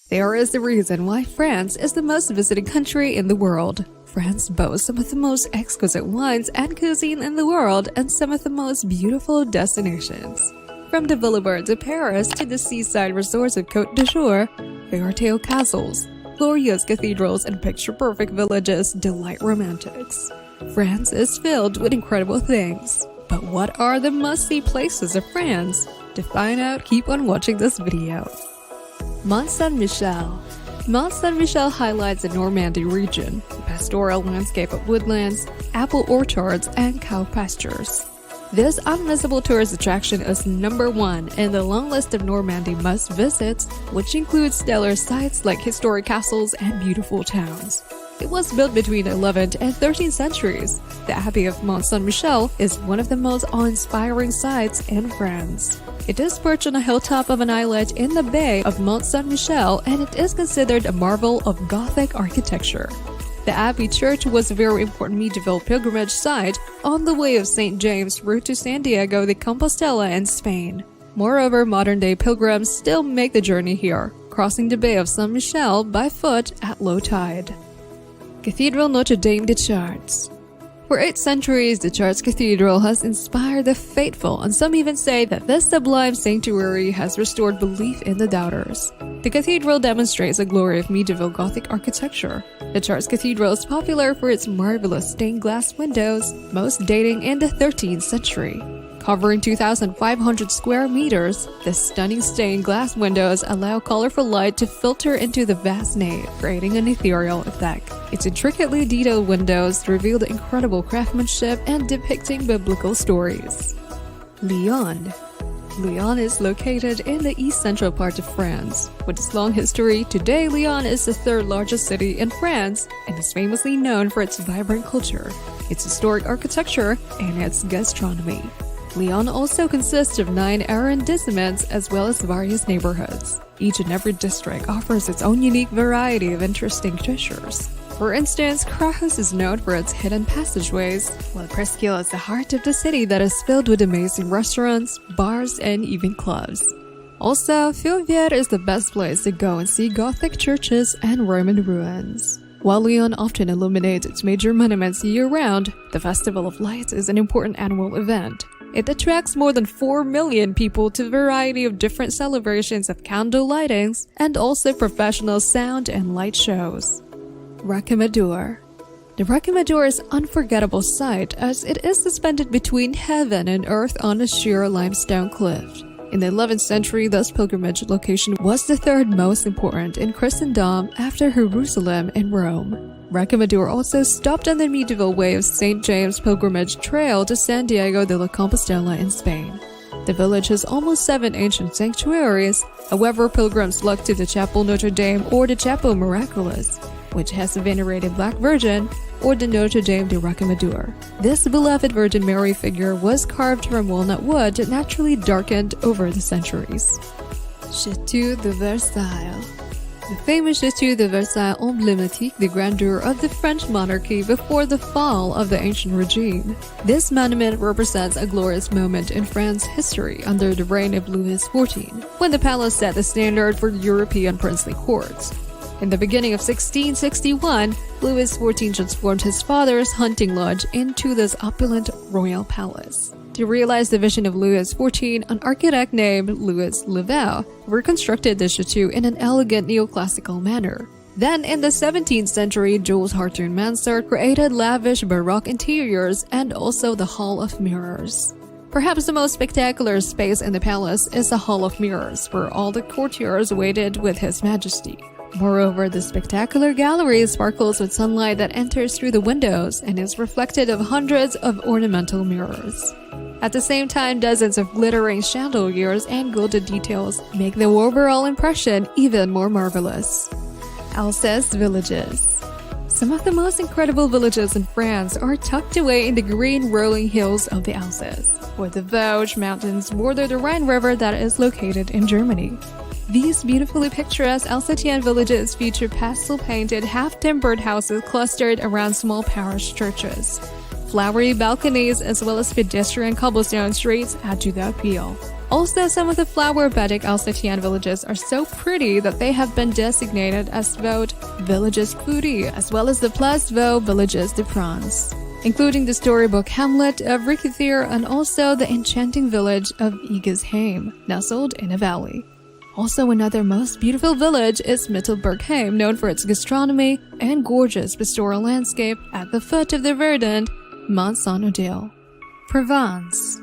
There is a reason why France is the most visited country in the world. France boasts some of the most exquisite wines and cuisine in the world and some of the most beautiful destinations. From the Boulevard de Paris to the seaside resorts of Côte d'Azur, fairytale castles, glorious cathedrals, and picture-perfect villages delight romantics. France is filled with incredible things. But what are the must-see places of France? To find out, keep on watching this video. Mont Saint-Michel. Mont Saint-Michel highlights the Normandy region, a pastoral landscape of woodlands, apple orchards, and cow pastures. This unmissable tourist attraction is number one in the long list of Normandy must-visits, which includes stellar sites like historic castles and beautiful towns. It was built between the 11th and 13th centuries. The Abbey of Mont Saint-Michel is one of the most awe-inspiring sites in France. It is perched on a hilltop of an islet in the Bay of Mont Saint-Michel, and it is considered a marvel of Gothic architecture. The Abbey Church was a very important medieval pilgrimage site on the way of St. James' route to Santiago de Compostela in Spain. Moreover, modern-day pilgrims still make the journey here, crossing the Bay of Saint-Michel by foot at low tide. Cathedral Notre Dame de Chartres. For 8 centuries, the Chartres Cathedral has inspired the faithful, and some even say that this sublime sanctuary has restored belief in the doubters. The cathedral demonstrates the glory of medieval Gothic architecture. The Chartres Cathedral is popular for its marvelous stained glass windows, most dating in the 13th century. Covering 2,500 square meters, the stunning stained glass windows allow colorful light to filter into the vast nave, creating an ethereal effect. Its intricately detailed windows reveal the incredible craftsmanship and depicting biblical stories. Lyon. Lyon is located in the east-central part of France. With its long history, today Lyon is the third largest city in France and is famously known for its vibrant culture, its historic architecture, and its gastronomy. Lyon also consists of 9 arrondissements as well as various neighborhoods. Each and every district offers its own unique variety of interesting treasures. For instance, Crahus is known for its hidden passageways, while Presqu'île is the heart of the city that is filled with amazing restaurants, bars, and even clubs. Also, Fourvière is the best place to go and see Gothic churches and Roman ruins. While Lyon often illuminates its major monuments year-round, the Festival of Lights is an important annual event. It attracts more than 4 million people to a variety of different celebrations of candle lightings and also professional sound and light shows. Rocamadour. The Rocamadour is an unforgettable sight as it is suspended between heaven and earth on a sheer limestone cliff. In the 11th century, this pilgrimage location was the third most important in Christendom after Jerusalem and Rome. Rocamadour also stopped on the medieval way of St. James' pilgrimage trail to Santiago de Compostela in Spain. The village has almost 7 ancient sanctuaries. However, pilgrims flock to the Chapel Notre Dame or the Chapel Miraculous, which has a venerated Black Virgin, or the Notre Dame de Rocamadour. This beloved Virgin Mary figure was carved from walnut wood that naturally darkened over the centuries. Château de Versailles. The famous Château de Versailles emblematique the grandeur of the French monarchy before the fall of the ancient regime. This monument represents a glorious moment in France's history under the reign of Louis XIV, when the palace set the standard for European princely courts. In the beginning of 1661, Louis XIV transformed his father's hunting lodge into this opulent royal palace. To realize the vision of Louis XIV, an architect named Louis Level reconstructed the chateau in an elegant neoclassical manner. Then, in the 17th century, Jules Hartoun-Mansart created lavish Baroque interiors and also the Hall of Mirrors. Perhaps the most spectacular space in the palace is the Hall of Mirrors, where all the courtiers waited with His Majesty. Moreover, the spectacular gallery sparkles with sunlight that enters through the windows and is reflected of hundreds of ornamental mirrors. At the same time, dozens of glittering chandeliers and gilded details make the overall impression even more marvelous. Alsace villages. Some of the most incredible villages in France are tucked away in the green rolling hills of the Alsace, where the Vosges Mountains border the Rhine River that is located in Germany. These beautifully picturesque Alsatian villages feature pastel-painted, half-timbered houses clustered around small parish churches. Flowery balconies as well as pedestrian cobblestone streets add to the appeal. Also, some of the flower-bedding Alsatian villages are so pretty that they have been designated as Vaud Villages Fleuries, as well as the Place Vaud Villages de France, including the storybook Hamlet of Ricketheer and also the enchanting village of Egesheim, nestled in a valley. Also, another most beautiful village is Mittelbergheim, known for its gastronomy and gorgeous pastoral landscape at the foot of the verdant Mont Saint-Odile. Provence.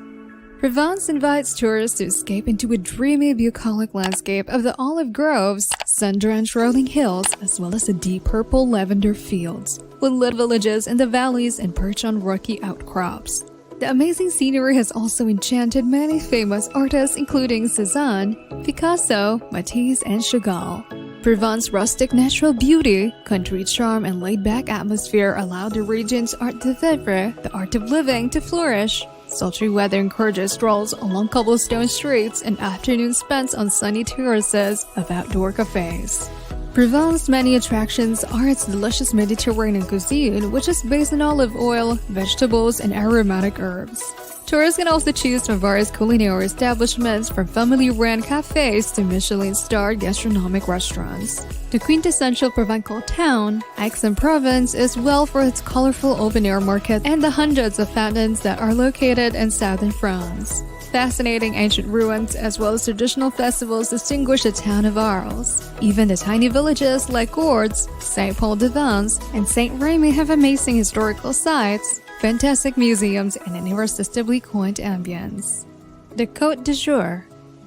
Provence invites tourists to escape into a dreamy bucolic landscape of the olive groves, sun-drenched rolling hills, as well as the deep purple lavender fields, with lit villages in the valleys and perched on rocky outcrops. The amazing scenery has also enchanted many famous artists including Cézanne, Picasso, Matisse, and Chagall. Provence's rustic natural beauty, country charm, and laid-back atmosphere allow the region's art de vivre, the art of living, to flourish. Sultry weather encourages strolls along cobblestone streets and afternoons spent on sunny terraces of outdoor cafes. Provence's many attractions are its delicious Mediterranean cuisine, which is based on olive oil, vegetables, and aromatic herbs. Tourists can also choose from various culinary establishments, from family-run cafes to Michelin-starred gastronomic restaurants. The quintessential Provençal town, Aix-en-Provence, is well for its colorful open-air market and the hundreds of fountains that are located in southern France. Fascinating ancient ruins as well as traditional festivals distinguish the town of Arles. Even the tiny villages like Gourdes, Saint-Paul-de-Vence, and Saint-Rémy have amazing historical sites, fantastic museums, and an irresistibly quaint ambience. The Côte d'Azur.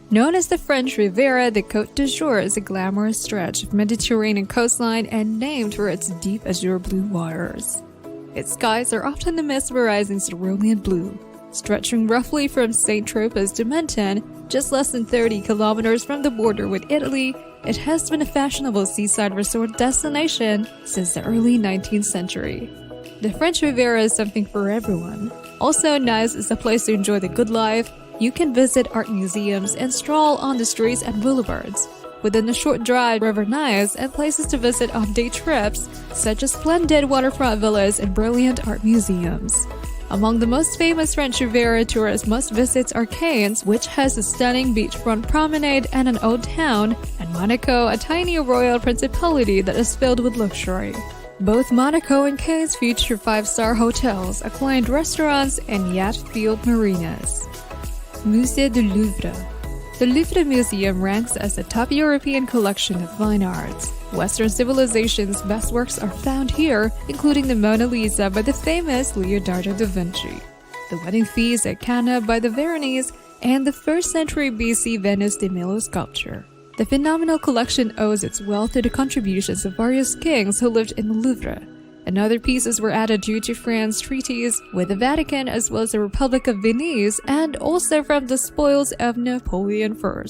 Known as the French Riviera, the Côte d'Azur is a glamorous stretch of Mediterranean coastline and named for its deep azure blue waters. Its skies are often the mesmerizing cerulean blue. Stretching roughly from Saint-Tropez to Menton, just less than 30 kilometers from the border with Italy, it has been a fashionable seaside resort destination since the early 19th century. The French Riviera is something for everyone. Also, Nice is a place to enjoy the good life. You can visit art museums and stroll on the streets and boulevards. Within a short drive, River Nice, and places to visit on day trips, such as splendid waterfront villas and brilliant art museums. Among the most famous French Riviera tourists must visit are Cannes, which has a stunning beachfront promenade and an old town, and Monaco, a tiny royal principality that is filled with luxury. Both Monaco and Cannes feature 5-star hotels, acclaimed restaurants, and yacht-filled marinas. Musée du Louvre. The Louvre Museum ranks as the top European collection of fine arts. Western civilization's best works are found here, including the Mona Lisa by the famous Leonardo da Vinci, the Wedding Feast at Cana by the Veronese, and the 1st century BC Venus de Milo sculpture. The phenomenal collection owes its wealth to the contributions of various kings who lived in the Louvre, and other pieces were added due to France's treaties with the Vatican as well as the Republic of Venice, and also from the spoils of Napoleon I.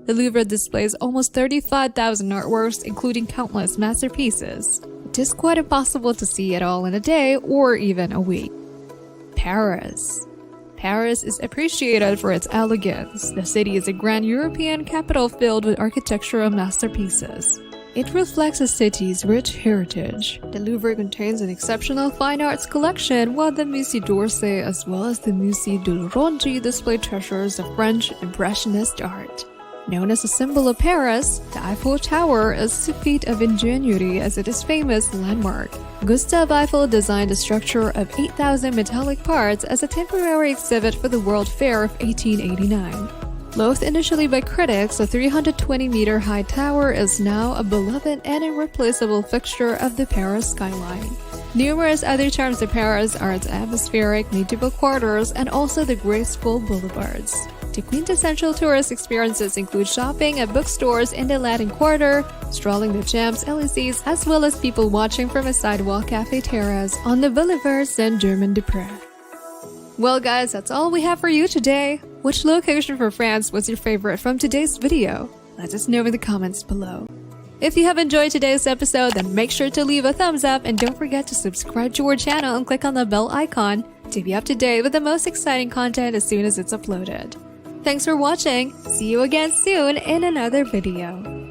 The Louvre displays almost 35,000 artworks, including countless masterpieces. It is quite impossible to see it all in a day or even a week. Paris. Paris is appreciated for its elegance. The city is a grand European capital filled with architectural masterpieces. It reflects the city's rich heritage. The Louvre contains an exceptional fine arts collection, while the Musée d'Orsay as well as the Musée de l'Orangerie display treasures of French Impressionist art. Known as a symbol of Paris, the Eiffel Tower is a feat of ingenuity as it is a famous landmark. Gustave Eiffel designed a structure of 8,000 metallic parts as a temporary exhibit for the World Fair of 1889. Loathed initially by critics, the 320-meter-high tower is now a beloved and irreplaceable fixture of the Paris skyline. Numerous other charms of Paris are its atmospheric medieval quarters and also the graceful boulevards. The quintessential tourist experiences include shopping at bookstores in the Latin Quarter, strolling the Champs-Élysées, as well as people watching from a sidewalk cafe terrace on the Boulevard Saint-Germain-des-Prés. Well guys, that's all we have for you today. Which location for France was your favorite from today's video? Let us know in the comments below. If you have enjoyed today's episode, then make sure to leave a thumbs up and don't forget to subscribe to our channel and click on the bell icon to be up to date with the most exciting content as soon as it's uploaded. Thanks for watching. See you again soon in another video.